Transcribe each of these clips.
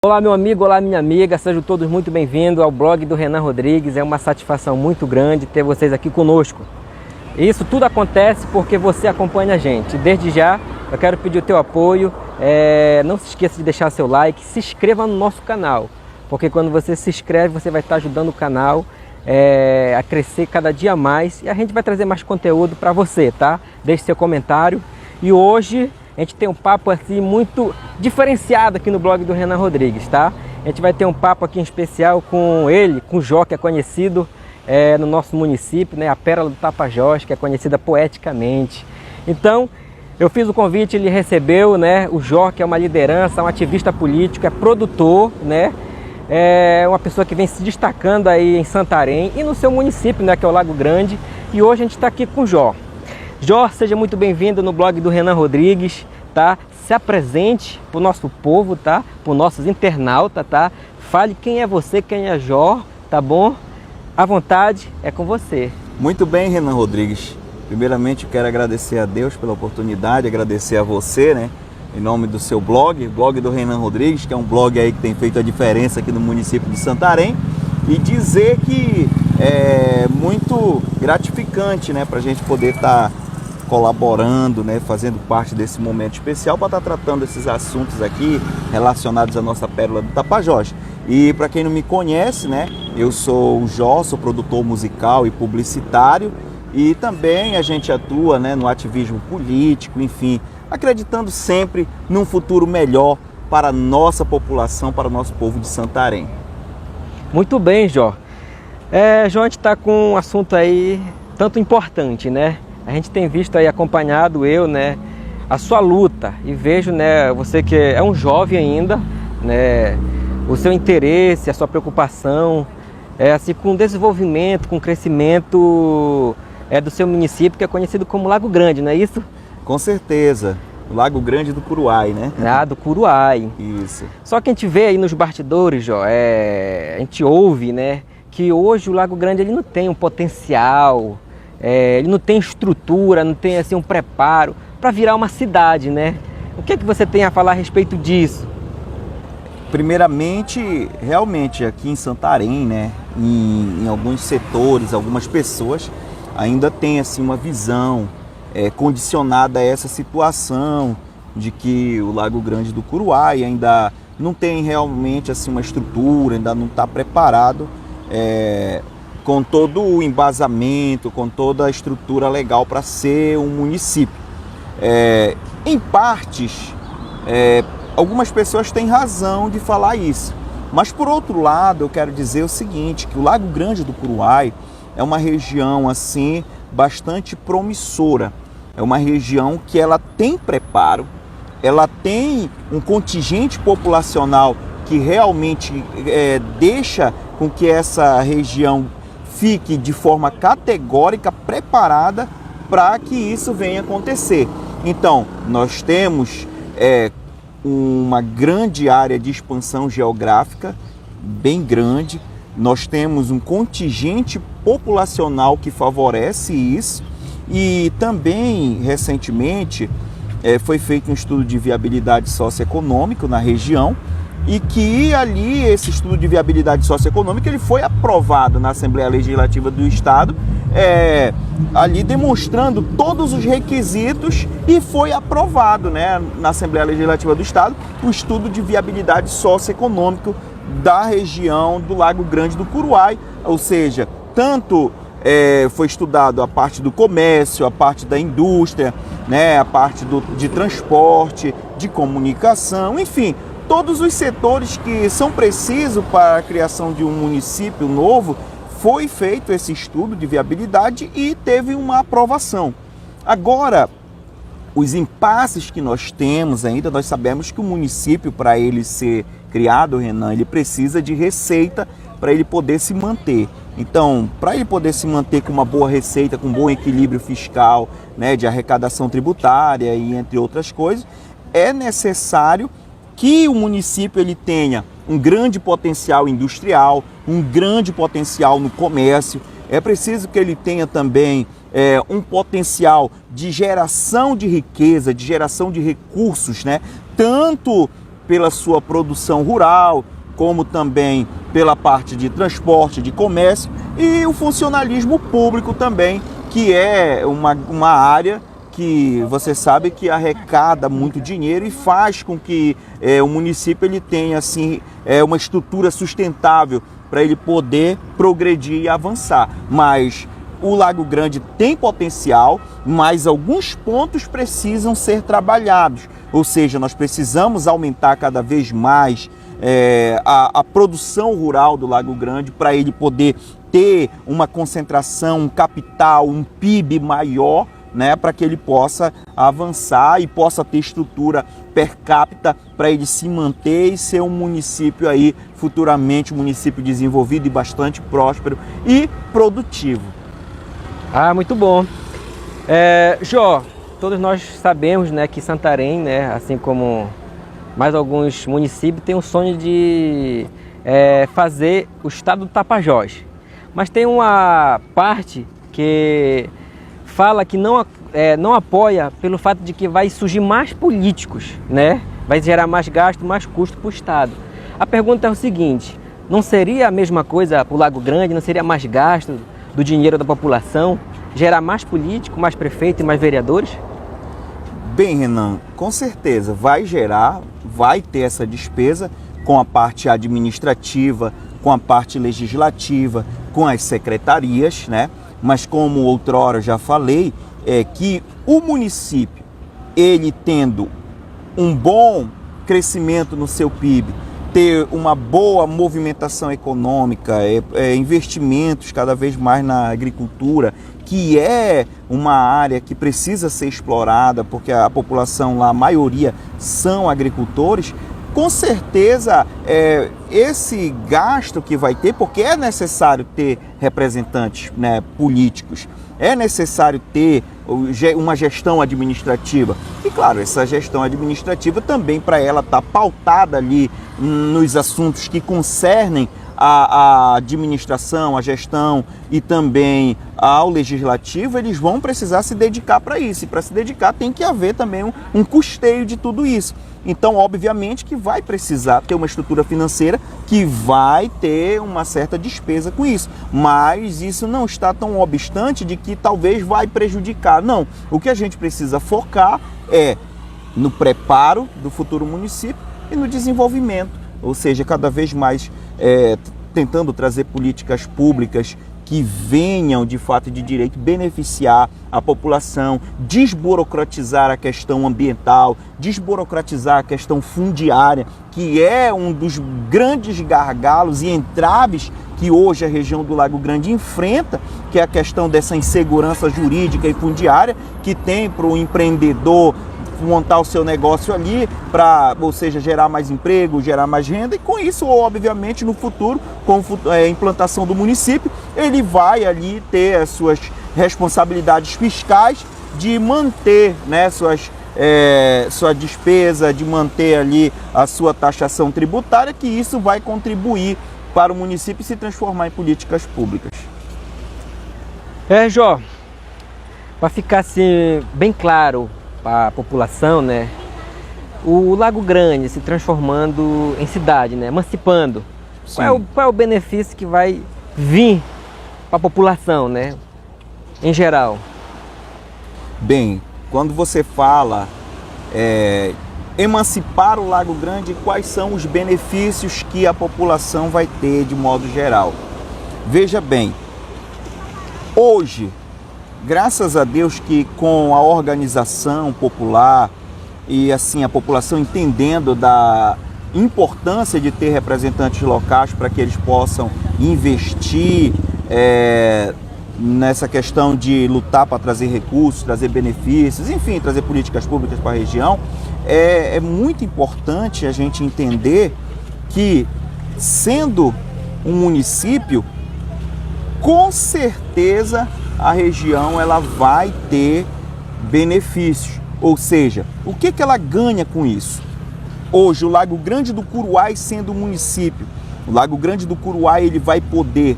Olá meu amigo, olá minha amiga, sejam todos muito bem-vindos ao blog do Renan Rodrigues. É uma satisfação muito grande ter vocês aqui conosco. Isso tudo acontece porque você acompanha a gente. Desde já eu quero pedir o teu apoio, não se esqueça de deixar seu like, se inscreva no nosso canal, porque quando você se inscreve você vai estar ajudando o canal a crescer cada dia mais e a gente vai trazer mais conteúdo para você, tá? Deixe seu comentário. E hoje a gente tem um papo assim muito diferenciado aqui no blog do Renan Rodrigues, tá? A gente vai ter um papo aqui em especial com ele, com o Jó, que é conhecido no nosso município, né? A Pérola do Tapajós, que é conhecida poeticamente. Então, eu fiz o convite, ele recebeu, né? O Jó, que é uma liderança, um ativista político, é produtor, né? É uma pessoa que vem se destacando aí em Santarém e no seu município, né? Que é o Lago Grande. E hoje a gente está aqui com o Jó. Jó, seja muito bem-vindo no blog do Renan Rodrigues, tá? Se apresente para o nosso povo, tá? Para os nossos internautas, tá? Fale quem é você, quem é Jó, tá bom? À vontade, é com você. Muito bem, Renan Rodrigues. Primeiramente, eu quero agradecer a Deus pela oportunidade, agradecer a você, né? Em nome do seu blog do Renan Rodrigues, que é um blog aí que tem feito a diferença aqui no município de Santarém. E dizer que é muito gratificante, né? Para a gente poder estar colaborando, né, fazendo parte desse momento especial para estar tratando esses assuntos aqui relacionados à nossa Pérola do Tapajós. E para quem não me conhece, né, eu sou o Jó, sou produtor musical e publicitário e também a gente atua, né, no ativismo político, enfim, acreditando sempre num futuro melhor para a nossa população, para o nosso povo de Santarém. Muito bem, Jó. Jó, a gente está com um assunto aí tanto importante, né? A gente tem visto aí, acompanhado né, a sua luta e vejo, né, você que é um jovem ainda, né, o seu interesse, a sua preocupação, assim, com o desenvolvimento, com o crescimento do seu município, que é conhecido como Lago Grande, não é isso? Com certeza, o Lago Grande do Curuai, né? Ah, do Curuai. Isso. Só que a gente vê aí nos bastidores, Jó, a gente ouve, né, que hoje o Lago Grande ele não tem um potencial, ele não tem estrutura, não tem assim um preparo para virar uma cidade, né? O que é que você tem a falar a respeito disso? Primeiramente, realmente aqui em Santarém, né, em alguns setores, algumas pessoas ainda têm assim uma visão condicionada a essa situação de que o Lago Grande do Curuai ainda não tem realmente assim uma estrutura, ainda não está preparado com todo o embasamento, com toda a estrutura legal para ser um município. Em partes, algumas pessoas têm razão de falar isso, mas por outro lado eu quero dizer o seguinte, que o Lago Grande do Curuai é uma região assim bastante promissora, é uma região que ela tem preparo, ela tem um contingente populacional que realmente deixa com que essa região fique de forma categórica preparada para que isso venha acontecer. Então, nós temos uma grande área de expansão geográfica, bem grande, nós temos um contingente populacional que favorece isso e também, recentemente, foi feito um estudo de viabilidade socioeconômica na região e que ali esse estudo de viabilidade socioeconômica ele foi aprovado na Assembleia Legislativa do Estado, ali demonstrando todos os requisitos e foi aprovado, né, na Assembleia Legislativa do Estado o estudo de viabilidade socioeconômica da região do Lago Grande do Curuai, ou seja, tanto foi estudado a parte do comércio, a parte da indústria, né, a parte de transporte, de comunicação, enfim, todos os setores que são precisos para a criação de um município novo, foi feito esse estudo de viabilidade e teve uma aprovação. Agora, os impasses que nós temos ainda, nós sabemos que o município, para ele ser criado, Renan, ele precisa de receita para ele poder se manter. Então, para ele poder se manter com uma boa receita, com um bom equilíbrio fiscal, né, de arrecadação tributária e entre outras coisas, é necessário que o município ele tenha um grande potencial industrial, um grande potencial no comércio. É preciso que ele tenha também um potencial de geração de riqueza, de geração de recursos, né? Tanto pela sua produção rural, como também pela parte de transporte, de comércio, e o funcionalismo público também, que é uma área que você sabe que arrecada muito dinheiro e faz com que o município ele tenha assim, uma estrutura sustentável para ele poder progredir e avançar. Mas o Lago Grande tem potencial, mas alguns pontos precisam ser trabalhados. Ou seja, nós precisamos aumentar cada vez mais a produção rural do Lago Grande para ele poder ter uma concentração, um capital, um PIB maior, né, para que ele possa avançar e possa ter estrutura per capita para ele se manter e ser um município aí futuramente um município desenvolvido e bastante próspero e produtivo. Ah, muito bom. Jó, todos nós sabemos, né, que Santarém, né, assim como mais alguns municípios, tem o sonho de fazer o estado do Tapajós. Mas tem uma parte que fala que não apoia pelo fato de que vai surgir mais políticos, né? Vai gerar mais gasto, mais custo para o estado. A pergunta é o seguinte: não seria a mesma coisa para o Lago Grande? Não seria mais gasto do dinheiro da população? Gerar mais político, mais prefeito e mais vereadores? Bem, Renan, com certeza vai gerar, vai ter essa despesa com a parte administrativa, com a parte legislativa, com as secretarias, né? Mas como outrora já falei, é que o município, ele tendo um bom crescimento no seu PIB, ter uma boa movimentação econômica, investimentos cada vez mais na agricultura, que é uma área que precisa ser explorada, porque a população lá, a maioria são agricultores, com certeza esse gasto que vai ter, porque é necessário ter representantes, né, políticos, é necessário ter uma gestão administrativa. E claro, essa gestão administrativa também para ela estar pautada ali nos assuntos que concernem a administração, a gestão e também ao legislativo, eles vão precisar se dedicar para isso. E para se dedicar tem que haver também um custeio de tudo isso. Então, obviamente que vai precisar ter uma estrutura financeira que vai ter uma certa despesa com isso. Mas isso não está tão obstante de que talvez vai prejudicar. Não, o que a gente precisa focar é no preparo do futuro município e no desenvolvimento. Ou seja, cada vez mais tentando trazer políticas públicas que venham de fato de direito beneficiar a população, desburocratizar a questão ambiental, desburocratizar a questão fundiária, que é um dos grandes gargalos e entraves que hoje a região do Lago Grande enfrenta, que é a questão dessa insegurança jurídica e fundiária que tem para o empreendedor montar o seu negócio ali, ou seja, gerar mais emprego, gerar mais renda, e com isso, obviamente, no futuro, com a implantação do município, ele vai ali ter as suas responsabilidades fiscais de manter, né, sua despesa, de manter ali a sua taxação tributária, que isso vai contribuir para o município se transformar em políticas públicas. Jó, para ficar assim bem claro para a população, né, o Lago Grande se transformando em cidade, né, emancipando, qual é o benefício que vai vir para a população, né, em geral? Bem, quando você fala emancipar o Lago Grande, quais são os benefícios que a população vai ter de modo geral? Veja bem, hoje, graças a Deus que com a organização popular e assim a população entendendo da importância de ter representantes locais para que eles possam investir nessa questão de lutar para trazer recursos, trazer benefícios, enfim, trazer políticas públicas para a região, é muito importante a gente entender que, sendo um município, com certeza a região ela vai ter benefícios. Ou seja, o que ela ganha com isso? Hoje, o Lago Grande do Curuai sendo um município, o Lago Grande do Curuai ele vai poder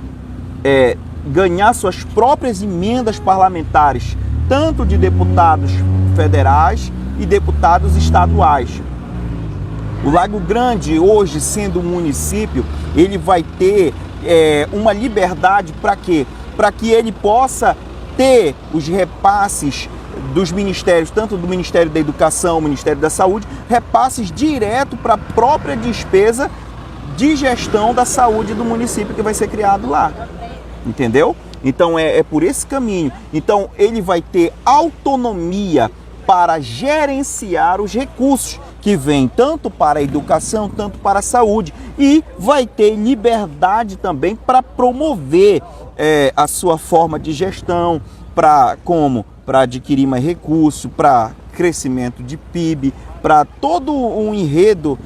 ganhar suas próprias emendas parlamentares, tanto de deputados federais e deputados estaduais. O Lago Grande, hoje sendo um município, ele vai ter uma liberdade para quê? Para que ele possa ter os repasses dos ministérios, tanto do Ministério da Educação, Ministério da Saúde, repasses direto para a própria despesa de gestão da saúde do município que vai ser criado lá. Entendeu? Então é por esse caminho. Então ele vai ter autonomia para gerenciar os recursos que vêm tanto para a educação, tanto para a saúde, e vai ter liberdade também para promover a sua forma de gestão, para adquirir mais recursos, para crescimento de PIB, para todo um enredo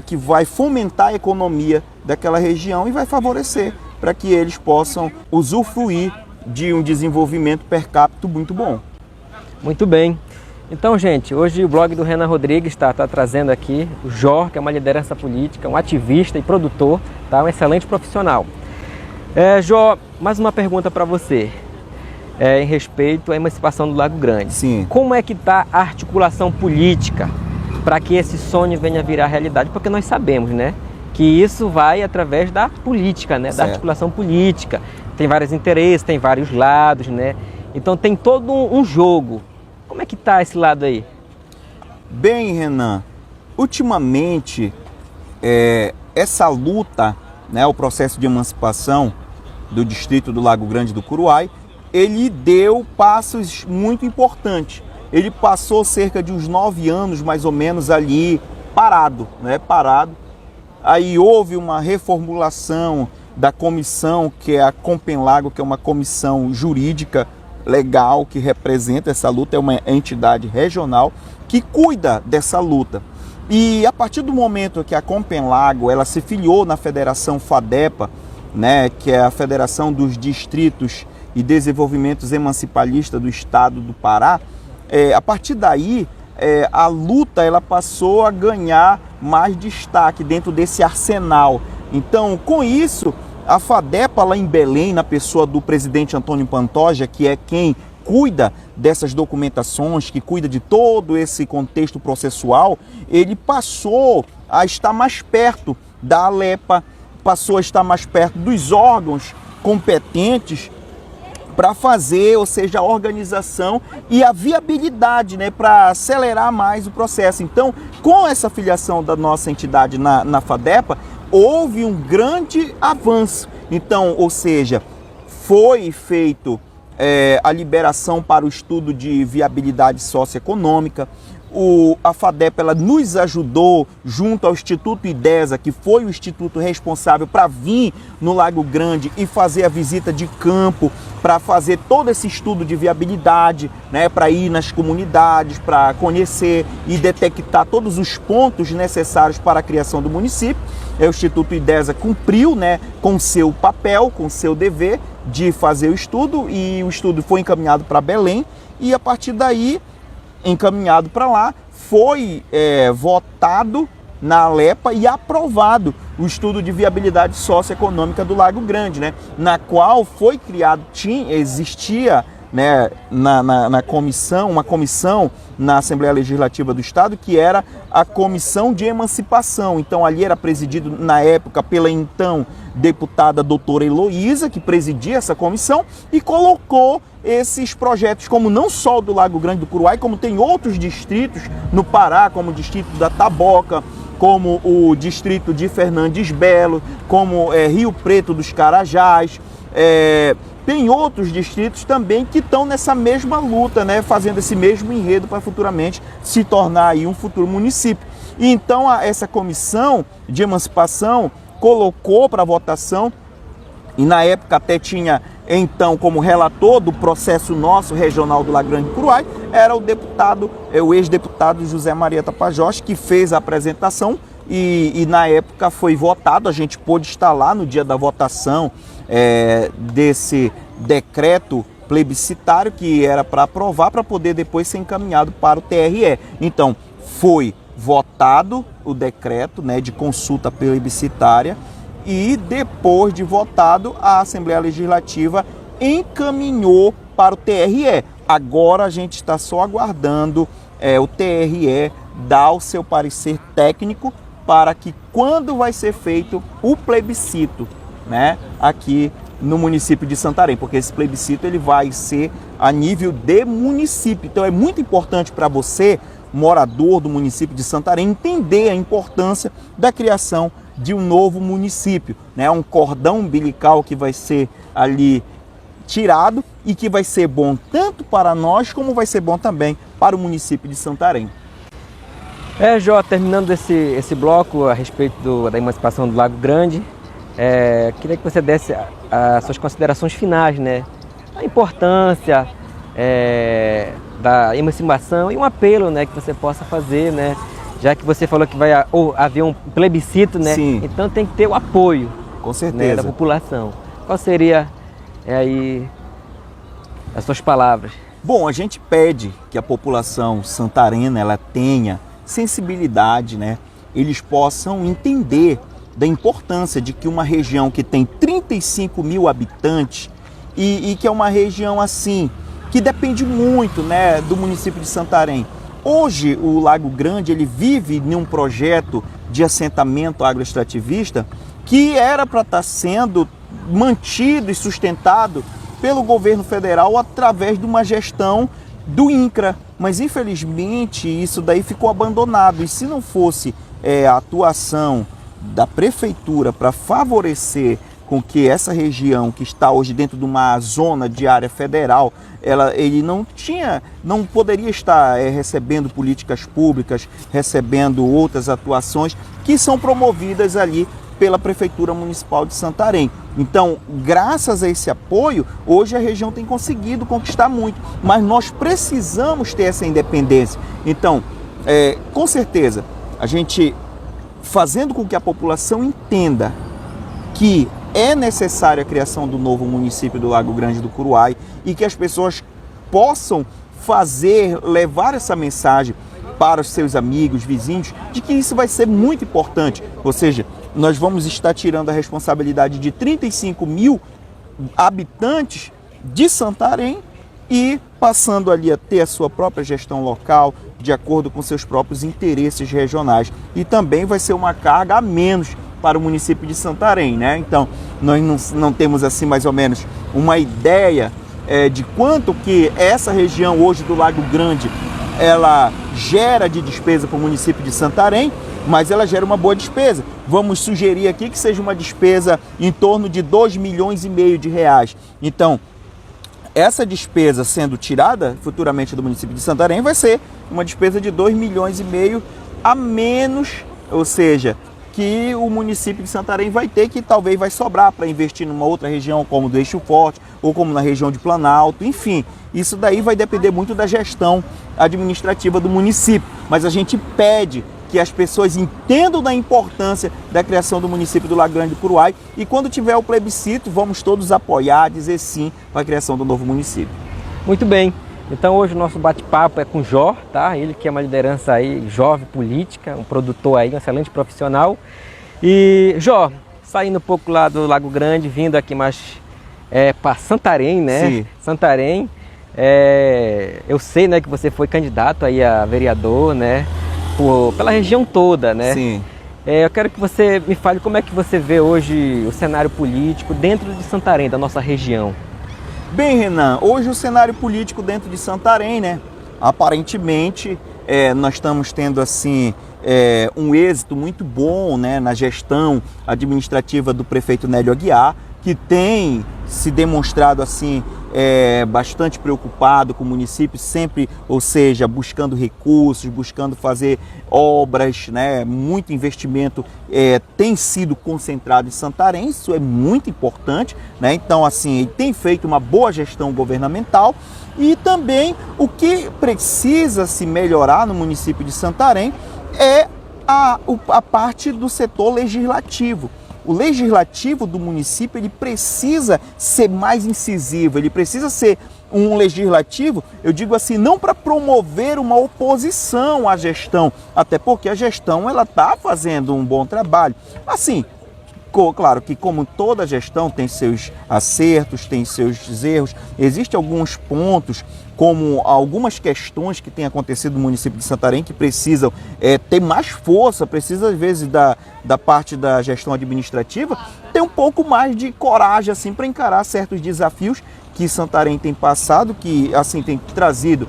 que vai fomentar a economia daquela região e vai favorecer para que eles possam usufruir de um desenvolvimento per capita muito bom. Muito bem. Então, gente, hoje o blog do Renan Rodrigues está trazendo aqui o Jor, que é uma liderança política, um ativista e produtor, tá? Um excelente profissional. Jor, mais uma pergunta para você, em respeito à emancipação do Lago Grande. Sim. Como é que está a articulação política para que esse sonho venha a virar realidade? Porque nós sabemos, né, que isso vai através da política, né, da articulação política. Tem vários interesses, tem vários lados, né? Então tem todo um jogo. Como é que está esse lado aí? Bem, Renan, ultimamente essa luta, né, o processo de emancipação do distrito do Lago Grande do Curuai, ele deu passos muito importantes. Ele passou cerca de uns 9 anos, mais ou menos, ali parado, né? Parado. Aí houve uma reformulação da comissão, que é a Compenlago, que é uma comissão jurídica legal que representa essa luta, é uma entidade regional que cuida dessa luta. E a partir do momento que a Compenlago ela se filiou na Federação FADEPA, né, que é a Federação dos Distritos e Desenvolvimentos Emancipalistas do Estado do Pará, a partir daí a luta ela passou a ganhar mais destaque dentro desse arsenal. Então, com isso, a FADEPA lá em Belém, na pessoa do presidente Antônio Pantoja, que é quem cuida dessas documentações, que cuida de todo esse contexto processual, ele passou a estar mais perto da Alepa, passou a estar mais perto dos órgãos competentes para fazer, ou seja, a organização e a viabilidade, né, para acelerar mais o processo. Então, com essa filiação da nossa entidade na FADEPA, houve um grande avanço. Então, ou seja, foi feito a liberação para o estudo de viabilidade socioeconômica. A FADEPA ela nos ajudou junto ao Instituto IDESA, que foi o instituto responsável para vir no Lago Grande e fazer a visita de campo, para fazer todo esse estudo de viabilidade, né, para ir nas comunidades, para conhecer e detectar todos os pontos necessários para a criação do município. O Instituto IDESA cumpriu, né, com seu papel, com seu dever de fazer o estudo, e o estudo foi encaminhado para Belém, e a partir daí, encaminhado para lá, foi votado na Alepa e aprovado o estudo de viabilidade socioeconômica do Lago Grande, né, na qual foi criado, existia, né, na comissão, uma comissão na Assembleia Legislativa do Estado, que era a Comissão de Emancipação. Então ali era presidido na época pela então deputada doutora Heloísa, que presidia essa comissão e colocou esses projetos, como não só o do Lago Grande do Curuai, como tem outros distritos no Pará, como o distrito da Taboca, como o distrito de Fernandes Belo, como Rio Preto dos Carajás. Tem outros distritos também que estão nessa mesma luta, né, fazendo esse mesmo enredo para futuramente se tornar aí um futuro município. E então essa comissão de emancipação colocou para votação, e na época até tinha então como relator do processo nosso regional do Lago Grande do Curuai, era o ex-deputado José Maria Tapajós, que fez a apresentação e na época foi votado. A gente pôde estar lá no dia da votação desse decreto plebiscitário que era para aprovar, para poder depois ser encaminhado para o TRE. Então, foi votado o decreto, né, de consulta plebiscitária, e depois de votado, a Assembleia Legislativa encaminhou para o TRE. Agora a gente está só aguardando o TRE dar o seu parecer técnico para que quando vai ser feito o plebiscito, né, aqui no município de Santarém, porque esse plebiscito ele vai ser a nível de município. Então é muito importante para você, morador do município de Santarém, entender a importância da criação de um novo município, né? Um cordão umbilical que vai ser ali tirado e que vai ser bom tanto para nós como vai ser bom também para o município de Santarém. Jó, terminando esse bloco a respeito da emancipação do Lago Grande, queria que você desse as suas considerações finais, né? A importância da emancipação e um apelo, né, que você possa fazer, né? Já que você falou que vai haver um plebiscito, né? Sim. Então tem que ter o apoio, Com certeza, né, da população. Qual seria aí as suas palavras? Bom, a gente pede que a população santarena ela tenha sensibilidade, né? Eles possam entender da importância de que uma região que tem 35 mil habitantes e que é uma região assim, que depende muito, né, do município de Santarém. Hoje o Lago Grande ele vive em um projeto de assentamento agroextrativista que era para estar sendo mantido e sustentado pelo governo federal através de uma gestão do INCRA, mas infelizmente isso daí ficou abandonado. E se não fosse a atuação da prefeitura para favorecer com que essa região que está hoje dentro de uma zona de área federal, ele não poderia estar recebendo políticas públicas, recebendo outras atuações que são promovidas ali pela Prefeitura Municipal de Santarém. Então, graças a esse apoio, hoje a região tem conseguido conquistar muito, mas nós precisamos ter essa independência. Então, com certeza, a gente fazendo com que a população entenda que é necessária a criação do novo município do Lago Grande do Curuai e que as pessoas possam levar essa mensagem para os seus amigos, vizinhos, de que isso vai ser muito importante. Ou seja, nós vamos estar tirando a responsabilidade de 35 mil habitantes de Santarém e passando ali a ter a sua própria gestão local, de acordo com seus próprios interesses regionais. E também vai ser uma carga a menos para o município de Santarém, né? Então, nós não temos assim mais ou menos uma ideia de quanto que essa região hoje do Lago Grande ela gera de despesa para o município de Santarém, mas ela gera uma boa despesa. Vamos sugerir aqui que seja uma despesa em torno de 2,5 milhões de reais. Então, essa despesa sendo tirada futuramente do município de Santarém vai ser uma despesa de 2,5 milhões a menos, ou seja, que o município de Santarém vai ter, que talvez vai sobrar para investir numa outra região como do Eixo Forte ou como na região de Planalto, enfim. Isso daí vai depender muito da gestão administrativa do município, mas a gente pede que as pessoas entendam da importância da criação do município do Lago Grande do Curuai e quando tiver o plebiscito, vamos todos apoiar, dizer sim para a criação do novo município. Muito bem. Então hoje o nosso bate-papo é com Jó, tá? Ele que é uma liderança aí jovem política, um produtor aí, um excelente profissional. E Jó, saindo um pouco lá do Lago Grande, vindo aqui mais para Santarém, né? Sim. Santarém. Eu sei, né, que você foi candidato aí a vereador, né? Pela região toda, né? Sim. Eu quero que você me fale como é que você vê hoje o cenário político dentro de Santarém, da nossa região. Bem, Renan, hoje o cenário político dentro de Santarém, né? Aparentemente, nós estamos tendo assim um êxito muito bom, né, na gestão administrativa do prefeito Nélio Aguiar, que tem se demonstrado assim bastante preocupado com o município, sempre, ou seja, buscando recursos, buscando fazer obras, né? Muito investimento tem sido concentrado em Santarém, isso é muito importante, né? Então, assim, ele tem feito uma boa gestão governamental e também o que precisa se melhorar no município de Santarém é a parte do setor legislativo. O legislativo do município ele precisa ser mais incisivo, ele precisa ser um legislativo, eu digo assim, não para promover uma oposição à gestão, até porque a gestão ela está fazendo um bom trabalho. Assim, ficou claro que, como toda gestão tem seus acertos, tem seus erros, existem alguns pontos, como algumas questões que têm acontecido no município de Santarém que precisam ter mais força, precisa às vezes da parte da gestão administrativa ter um pouco mais de coragem assim para encarar certos desafios que Santarém tem passado, que assim tem trazido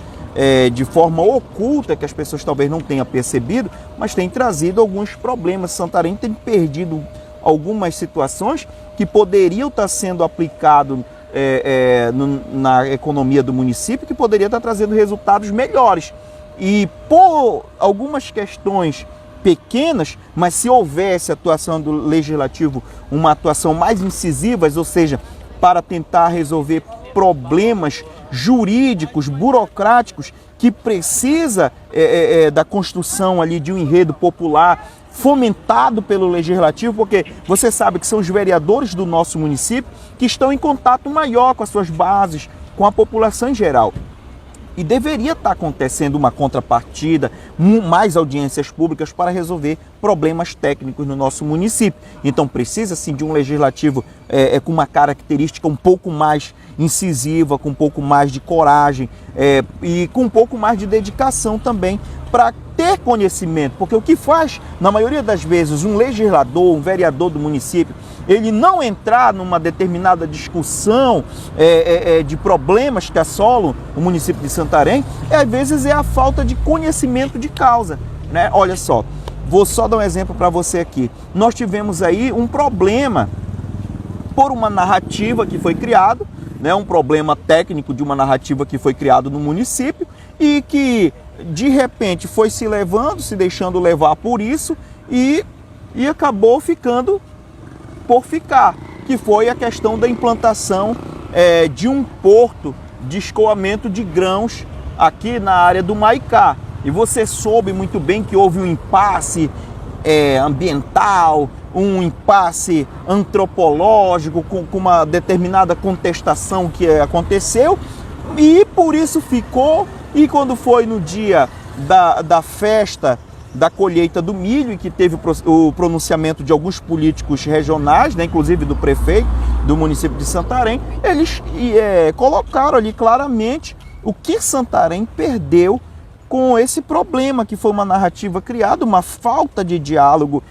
de forma oculta, que as pessoas talvez não tenham percebido, mas tem trazido alguns problemas. Santarém tem perdido algumas situações que poderiam estar sendo aplicado na economia do município, que poderia estar trazendo resultados melhores. E por algumas questões pequenas, mas se houvesse atuação do legislativo, uma atuação mais incisiva, ou seja, para tentar resolver problemas jurídicos, burocráticos, que precisa da construção ali de um enredo popular fomentado pelo legislativo, porque você sabe que são os vereadores do nosso município que estão em contato maior com as suas bases, com a população em geral. E deveria estar acontecendo uma contrapartida, mais audiências públicas para resolver problemas técnicos no nosso município. Então precisa sim de um legislativo com uma característica um pouco mais incisiva, com um pouco mais de coragem e com um pouco mais de dedicação também para ter conhecimento. Porque o que faz, na maioria das vezes, um legislador, um vereador do município, ele não entrar numa determinada discussão de problemas que assolam o município de Santarém, às vezes é a falta de conhecimento de causa, né? Olha só, vou só dar um exemplo para você aqui. Nós tivemos aí um problema por uma narrativa que foi criada, né? Um problema técnico de uma narrativa que foi criada no município e que de repente foi se levando, se deixando levar por isso e acabou ficando por ficar, que foi a questão da implantação de um porto de escoamento de grãos aqui na área do Maicá. E você soube muito bem que houve um impasse ambiental, um impasse antropológico com uma determinada contestação que aconteceu e por isso ficou. E quando foi no dia da festa da colheita do milho, e que teve o pronunciamento de alguns políticos regionais, né, inclusive do prefeito do município de Santarém, eles colocaram ali claramente o que Santarém perdeu com esse problema, que foi uma narrativa criada, uma falta de diálogo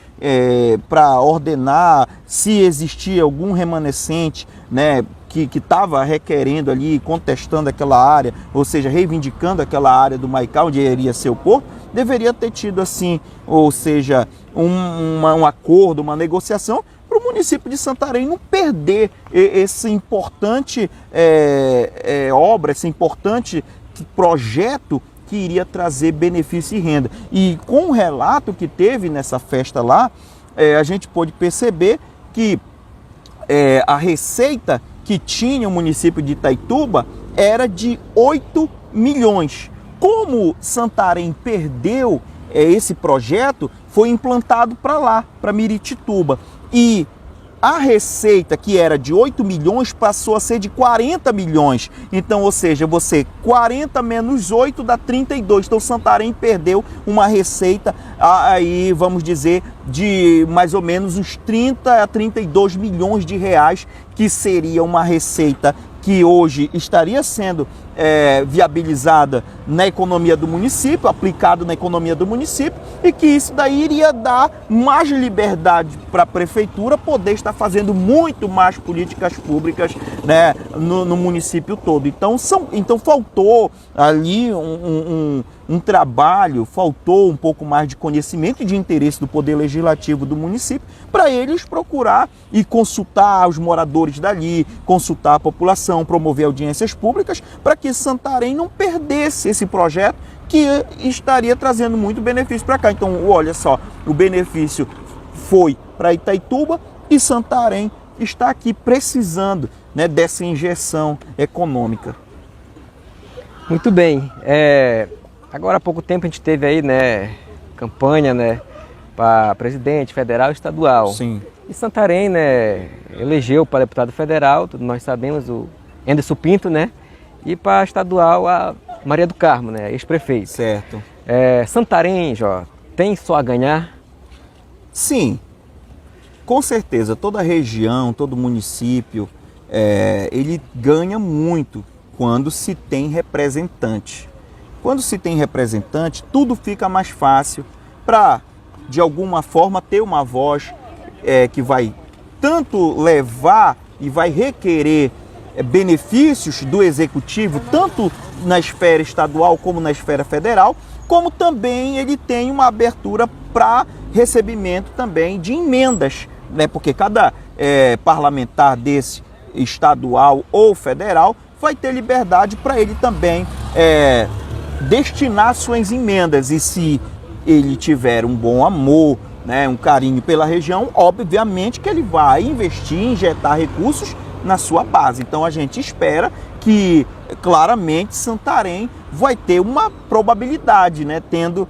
para ordenar se existia algum remanescente, né, que estava requerendo ali, contestando aquela área, ou seja, reivindicando aquela área do Maicá, onde iria ser o porto, deveria ter tido assim, ou seja, um acordo, uma negociação para o município de Santarém não perder esse importante obra, esse importante projeto que iria trazer benefício e renda. E com o relato que teve nessa festa lá, a gente pôde perceber que a receita que tinha o município de Itaituba era de 8 milhões. Como Santarém perdeu esse projeto, foi implantado para lá, para Miritituba. E a receita, que era de 8 milhões, passou a ser de 40 milhões. Então, ou seja, 40 menos 8 dá 32. Então, Santarém perdeu uma receita, aí vamos dizer, de mais ou menos uns 30 a 32 milhões de reais, que seria uma receita que hoje estaria sendo viabilizada na economia do município, aplicado na economia do município, e que isso daí iria dar mais liberdade para a prefeitura poder estar fazendo muito mais políticas públicas, né, no município todo. Então faltou ali um trabalho, faltou um pouco mais de conhecimento e de interesse do Poder Legislativo do município para eles procurar e consultar os moradores dali, consultar a população, promover audiências públicas para que Santarém não perdesse esse projeto que estaria trazendo muito benefício para cá. Então, olha só, o benefício foi para Itaituba e Santarém está aqui precisando, né, dessa injeção econômica. Muito bem. Agora há pouco tempo a gente teve aí, né, campanha, né, para presidente federal e estadual. Sim. E Santarém, né, elegeu para deputado federal, nós sabemos, o Anderson Pinto, né, e para estadual a Maria do Carmo, né, ex-prefeito. Certo. Santarém, Jó, tem só a ganhar? Sim. Com certeza, toda região, todo município, ele ganha muito quando se tem representante. Quando se tem representante, tudo fica mais fácil para, de alguma forma, ter uma voz que vai tanto levar e vai requerer benefícios do executivo, tanto na esfera estadual como na esfera federal, como também ele tem uma abertura para recebimento também de emendas, né? Porque cada parlamentar desse, estadual ou federal, vai ter liberdade para ele também destinar suas emendas. E se ele tiver um bom amor, né, um carinho pela região, obviamente que ele vai investir, injetar recursos na sua base. Então a gente espera que claramente Santarém vai ter uma probabilidade, né, tendo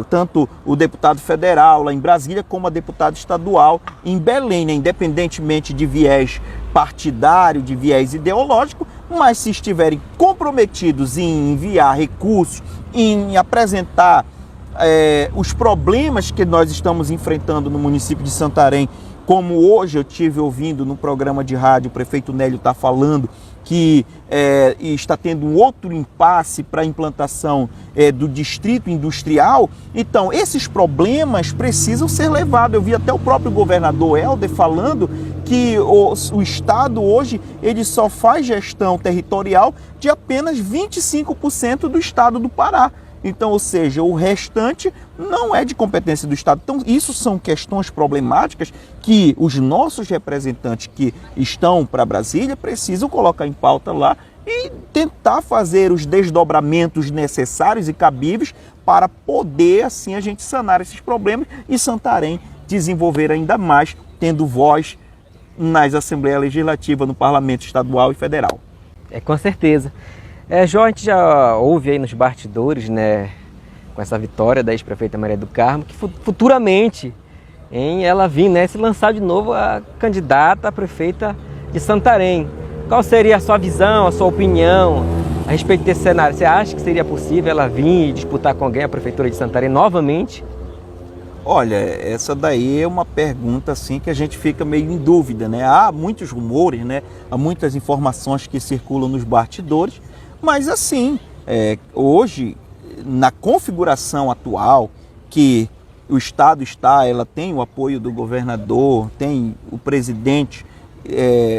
tanto o deputado federal lá em Brasília como a deputada estadual em Belém, né, independentemente de viés partidário, de viés ideológico, mas se estiverem comprometidos em enviar recursos, em apresentar os problemas que nós estamos enfrentando no município de Santarém, como hoje eu tive ouvindo no programa de rádio, o prefeito Nélio está falando que está tendo um outro impasse para a implantação do distrito industrial. Então, esses problemas precisam ser levados. Eu vi até o próprio governador Helder falando que o Estado hoje ele só faz gestão territorial de apenas 25% do Estado do Pará. Então, ou seja, o restante não é de competência do Estado. Então, isso são questões problemáticas que os nossos representantes que estão para Brasília precisam colocar em pauta lá e tentar fazer os desdobramentos necessários e cabíveis para poder, assim, a gente sanar esses problemas e Santarém desenvolver ainda mais, tendo voz nas Assembleias Legislativas, no Parlamento Estadual e Federal. Com certeza. Jó, a gente já ouve aí nos bastidores, né, com essa vitória da ex-prefeita Maria do Carmo, que futuramente ela vir, né, se lançar de novo a candidata a prefeita de Santarém. Qual seria a sua visão, a sua opinião a respeito desse cenário? Você acha que seria possível ela vir e disputar com alguém a prefeitura de Santarém novamente? Olha, essa daí é uma pergunta assim que a gente fica meio em dúvida, né? Há muitos rumores, né? Há muitas informações que circulam nos bastidores, mas assim, hoje, na configuração atual, que o Estado ela tem o apoio do governador, tem o presidente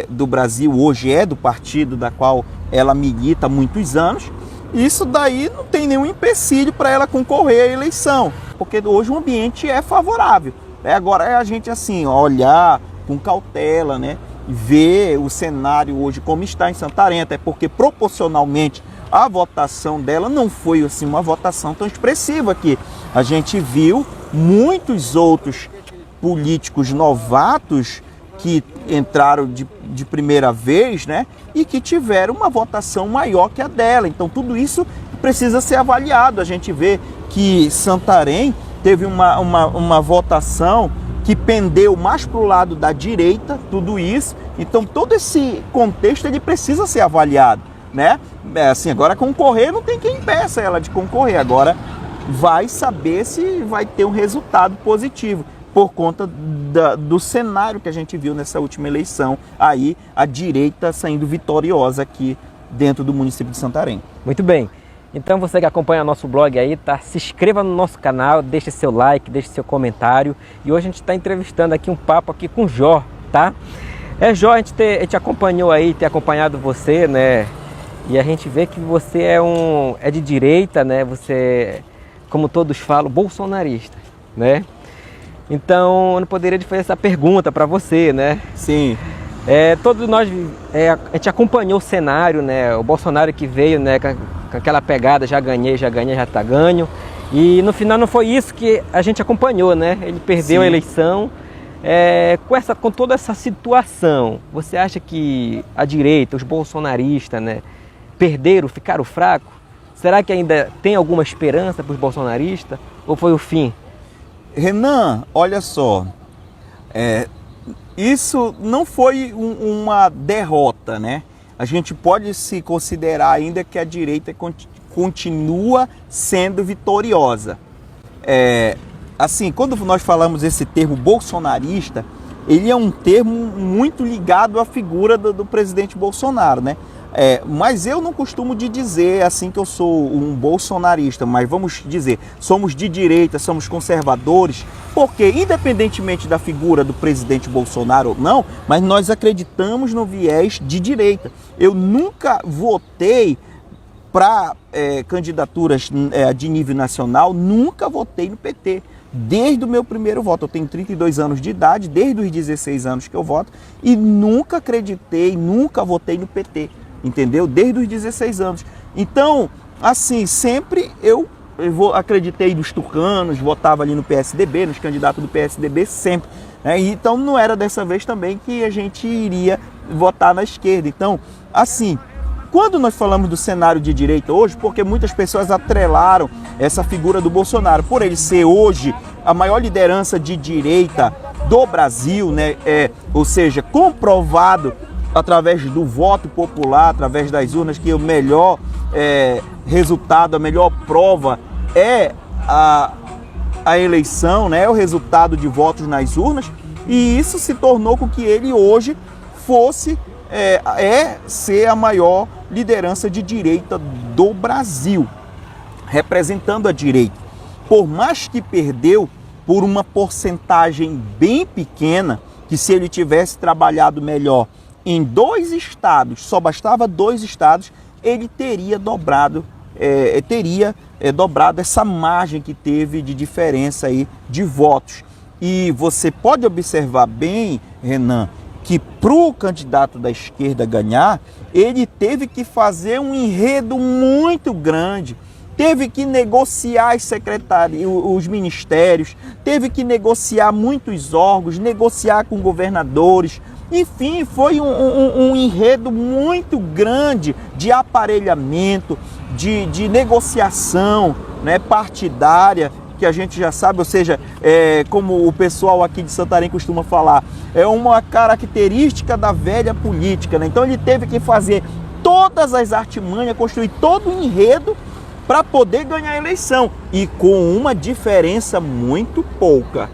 do Brasil, hoje do partido da qual ela milita há muitos anos, isso daí não tem nenhum empecilho para ela concorrer à eleição, porque hoje o ambiente é favorável. Agora é a gente assim, olhar com cautela, né? Ver o cenário hoje como está em Santarém, até porque proporcionalmente a votação dela não foi assim uma votação tão expressiva que a gente viu muitos outros políticos novatos que entraram de primeira vez, né, e que tiveram uma votação maior que a dela. Então tudo isso precisa ser avaliado. A gente vê que Santarém teve uma votação que pendeu mais para o lado da direita, tudo isso. Então todo esse contexto ele precisa ser avaliado, né? Assim, agora concorrer não tem quem impeça ela de concorrer. Agora vai saber se vai ter um resultado positivo por conta do cenário que a gente viu nessa última eleição. Aí a direita saindo vitoriosa aqui dentro do município de Santarém. Muito bem. Então você que acompanha nosso blog aí, tá? Se inscreva no nosso canal, deixe seu like, deixe seu comentário. E hoje a gente está entrevistando aqui um papo aqui com o Jó, tá? Jó, a gente acompanhou aí, tem acompanhado você, né? E a gente vê que você é de direita, né? Você, como todos falam, bolsonarista, né? Então eu não poderia fazer essa pergunta para você, né? Sim. Todos nós, a gente acompanhou o cenário, né? O Bolsonaro que veio, né, com aquela pegada, já ganhei, já tá ganho. E no final não foi isso que a gente acompanhou, né? Ele perdeu a eleição. Com toda essa situação, você acha que a direita, os bolsonaristas, né, ficaram fracos? Será que ainda tem alguma esperança para os bolsonaristas? Ou foi o fim? Renan, olha só, isso não foi uma derrota, né? A gente pode se considerar ainda que a direita continua sendo vitoriosa. assim, quando nós falamos esse termo bolsonarista, ele é um termo muito ligado à figura do presidente Bolsonaro, né? Mas eu não costumo de dizer assim que eu sou um bolsonarista, mas vamos dizer, somos de direita, somos conservadores, porque independentemente da figura do presidente Bolsonaro ou não, mas nós acreditamos no viés de direita. Eu nunca votei para candidaturas de nível nacional, nunca votei no PT. Desde o meu primeiro voto, eu tenho 32 anos de idade, desde os 16 anos que eu voto, e nunca acreditei, nunca votei no PT, entendeu? Desde os 16 anos. Então, assim, sempre eu acreditei nos tucanos, votava ali no PSDB, nos candidatos do PSDB, sempre. Né? Então, não era dessa vez também que a gente iria votar na esquerda. Então, assim, quando nós falamos do cenário de direita hoje, porque muitas pessoas atrelaram essa figura do Bolsonaro, por ele ser hoje a maior liderança de direita do Brasil, né? Ou seja, comprovado através do voto popular, através das urnas, que o melhor resultado, a melhor prova é a eleição, né? O resultado de votos nas urnas, e isso se tornou com que ele hoje fosse ser a maior liderança de direita do Brasil, representando a direita. Por mais que perdeu por uma porcentagem bem pequena, que se ele tivesse trabalhado melhor em 2 estados, só bastava 2 estados, ele teria dobrado, dobrado essa margem que teve de diferença aí de votos. E você pode observar bem, Renan, que para o candidato da esquerda ganhar, ele teve que fazer um enredo muito grande, teve que negociar as secretarias, os ministérios, teve que negociar muitos órgãos, negociar com governadores. Enfim, foi um enredo muito grande de aparelhamento, de negociação, né, partidária, que a gente já sabe, ou seja, como o pessoal aqui de Santarém costuma falar, é uma característica da velha política, né? Então ele teve que fazer todas as artimanhas, construir todo o enredo para poder ganhar a eleição, e com uma diferença muito pouca,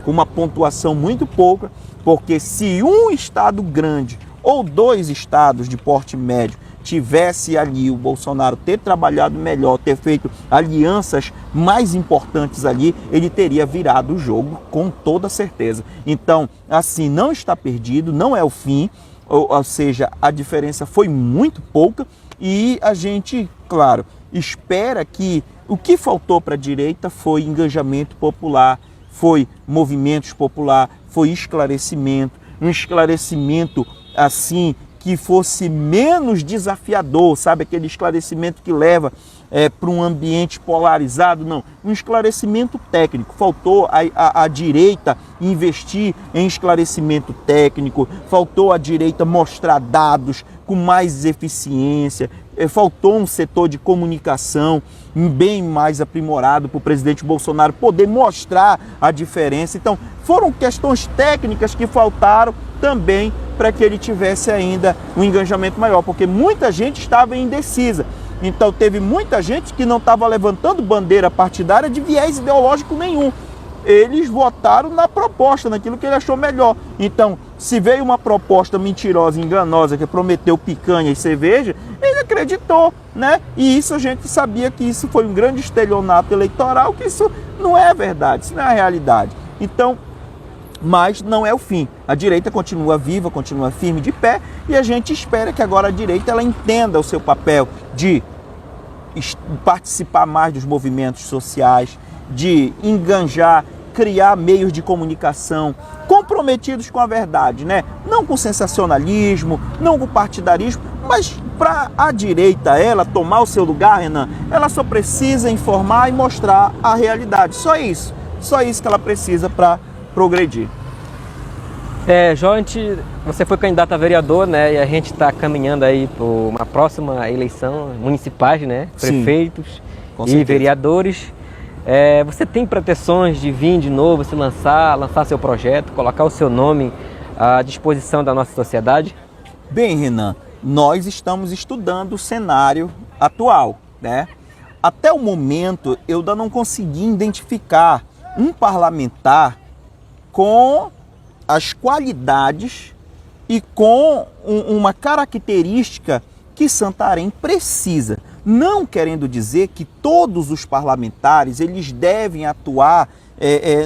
com uma pontuação muito pouca, porque se um estado grande ou 2 estados de porte médio tivesse ali o Bolsonaro ter trabalhado melhor, ter feito alianças mais importantes ali, ele teria virado o jogo com toda certeza. Então, assim, não está perdido, não é o fim, ou seja, a diferença foi muito pouca, e a gente, claro, espera que o que faltou para a direita foi engajamento popular, foi movimentos popular, foi esclarecimento, um esclarecimento assim que fosse menos desafiador, sabe? Aquele esclarecimento que leva para um ambiente polarizado, não. Um esclarecimento técnico. Faltou a direita investir em esclarecimento técnico, faltou a direita mostrar dados com mais eficiência, faltou um setor de comunicação bem mais aprimorado para o presidente Bolsonaro poder mostrar a diferença. Então, foram questões técnicas que faltaram também para que ele tivesse ainda um engajamento maior, porque muita gente estava indecisa. Então, teve muita gente que não estava levantando bandeira partidária de viés ideológico nenhum. Eles votaram na proposta, naquilo que ele achou melhor. Então, se veio uma proposta mentirosa, enganosa, que prometeu picanha e cerveja, ele acreditou, né? E isso a gente sabia que isso foi um grande estelionato eleitoral, que isso não é verdade, isso não é a realidade. Então, mas não é o fim. A direita continua viva, continua firme de pé, e a gente espera que agora a direita ela entenda o seu papel de participar mais dos movimentos sociais, de enganjar, criar meios de comunicação comprometidos com a verdade, né? Não com sensacionalismo, não com partidarismo, mas para a direita, ela tomar o seu lugar, Renan, ela só precisa informar e mostrar a realidade. Só isso que ela precisa para progredir. Jonte, você foi candidato a vereador, né? E a gente está caminhando aí para uma próxima eleição municipais, né? Prefeitos e vereadores. Você tem pretensões de vir de novo, se lançar seu projeto, colocar o seu nome à disposição da nossa sociedade? Bem, Renan, nós estamos estudando o cenário atual, né? Até o momento, eu ainda não consegui identificar um parlamentar com as qualidades e com uma característica que Santarém precisa. Não querendo dizer que todos os parlamentares eles devem atuar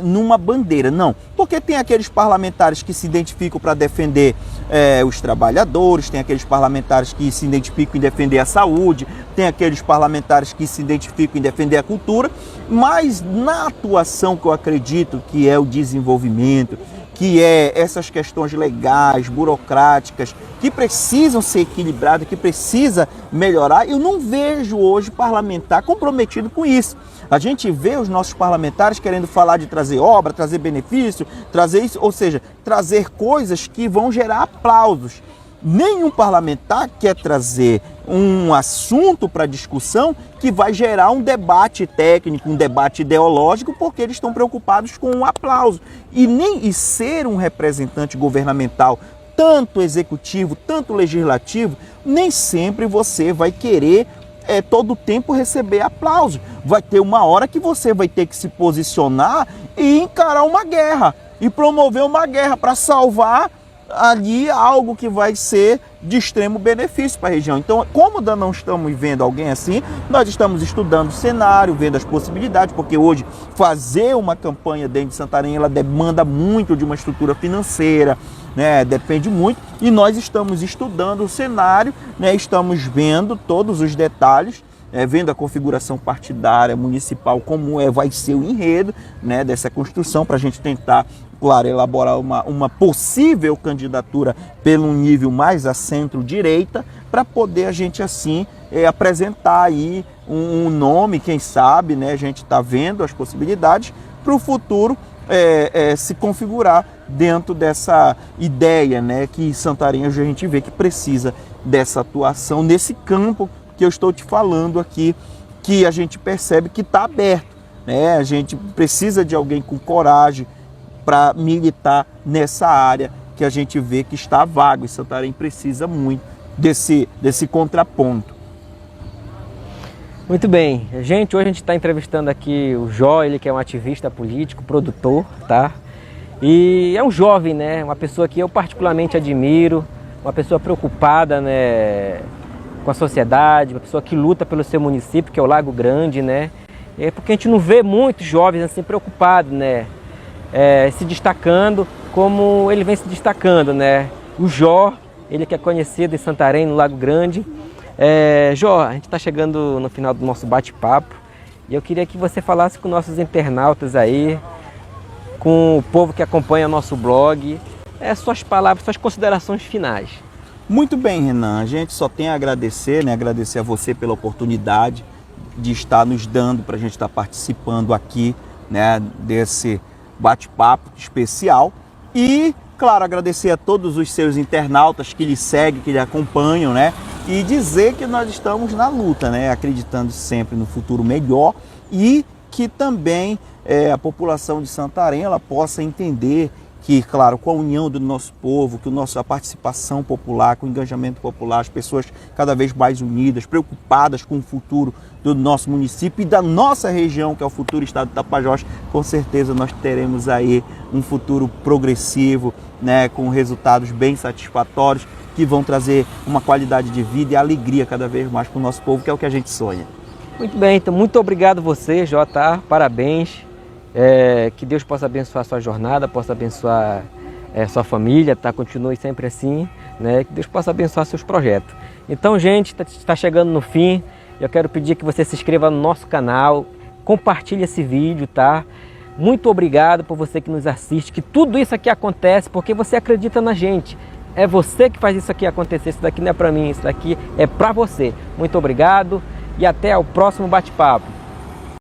numa bandeira, não. Porque tem aqueles parlamentares que se identificam para defender os trabalhadores, tem aqueles parlamentares que se identificam em defender a saúde, tem aqueles parlamentares que se identificam em defender a cultura, mas na atuação que eu acredito que é o desenvolvimento, que é essas questões legais, burocráticas, que precisam ser equilibradas, que precisa melhorar, eu não vejo hoje parlamentar comprometido com isso. A gente vê os nossos parlamentares querendo falar de trazer obra, trazer benefício, trazer isso, ou seja, trazer coisas que vão gerar aplausos. Nenhum parlamentar quer trazer um assunto para discussão que vai gerar um debate técnico, um debate ideológico, porque eles estão preocupados com um aplauso. E ser um representante governamental, tanto executivo, tanto legislativo, nem sempre você vai querer todo o tempo receber aplauso. Vai ter uma hora que você vai ter que se posicionar e encarar uma guerra, e promover uma guerra para salvar ali algo que vai ser de extremo benefício para a região. Então, como ainda não estamos vendo alguém assim, nós estamos estudando o cenário, vendo as possibilidades, porque hoje fazer uma campanha dentro de Santarém, ela demanda muito de uma estrutura financeira, né? Depende muito, e nós estamos estudando o cenário, né? Estamos vendo todos os detalhes, vendo a configuração partidária municipal, como vai ser o enredo, né, dessa construção, para a gente tentar, claro, elaborar uma possível candidatura pelo nível mais a centro-direita, para poder a gente assim apresentar aí um nome, quem sabe, né, a gente está vendo as possibilidades para o futuro se configurar dentro dessa ideia, né, que Santarém a gente vê que precisa dessa atuação nesse campo que eu estou te falando aqui, que a gente percebe que está aberto, né? A gente precisa de alguém com coragem para militar nessa área que a gente vê que está vago, e Santarém precisa muito desse contraponto. Muito bem, gente, hoje a gente está entrevistando aqui o Jó, ele que é um ativista político, produtor, tá? E é um jovem, né? Uma pessoa que eu particularmente admiro, uma pessoa preocupada, né, com a sociedade, uma pessoa que luta pelo seu município, que é o Lago Grande, né? Porque a gente não vê muitos jovens assim preocupados, né? Se destacando como ele vem se destacando, né? O Jó, ele que é conhecido em Santarém, no Lago Grande. Jó, a gente está chegando no final do nosso bate-papo e eu queria que você falasse com nossos internautas aí, com o povo que acompanha nosso blog, suas palavras, suas considerações finais. Muito bem, Renan, a gente só tem a agradecer, né? Agradecer a você pela oportunidade de estar nos dando para a gente estar participando aqui, né, desse bate-papo especial. E, claro, agradecer a todos os seus internautas que lhe seguem, que lhe acompanham, né? E dizer que nós estamos na luta, né? Acreditando sempre no futuro melhor, e que também a população de Santarém ela possa entender que, claro, com a união do nosso povo, que a participação popular, com o engajamento popular, as pessoas cada vez mais unidas, preocupadas com o futuro do nosso município e da nossa região, que é o futuro estado de Tapajós, com certeza nós teremos aí um futuro progressivo, né, com resultados bem satisfatórios, que vão trazer uma qualidade de vida e alegria cada vez mais para o nosso povo, que é o que a gente sonha. Muito bem, então muito obrigado você, Jota, parabéns. Que Deus possa abençoar a sua jornada, possa abençoar sua família, tá? Continue sempre assim, né? Que Deus possa abençoar seus projetos. Então, gente, está chegando no fim. Eu quero pedir que você se inscreva no nosso canal, compartilhe esse vídeo, tá? Muito obrigado por você que nos assiste, que tudo isso aqui acontece porque você acredita na gente. É você que faz isso aqui acontecer, isso daqui não é para mim, isso daqui é para você. Muito obrigado e até o próximo bate-papo.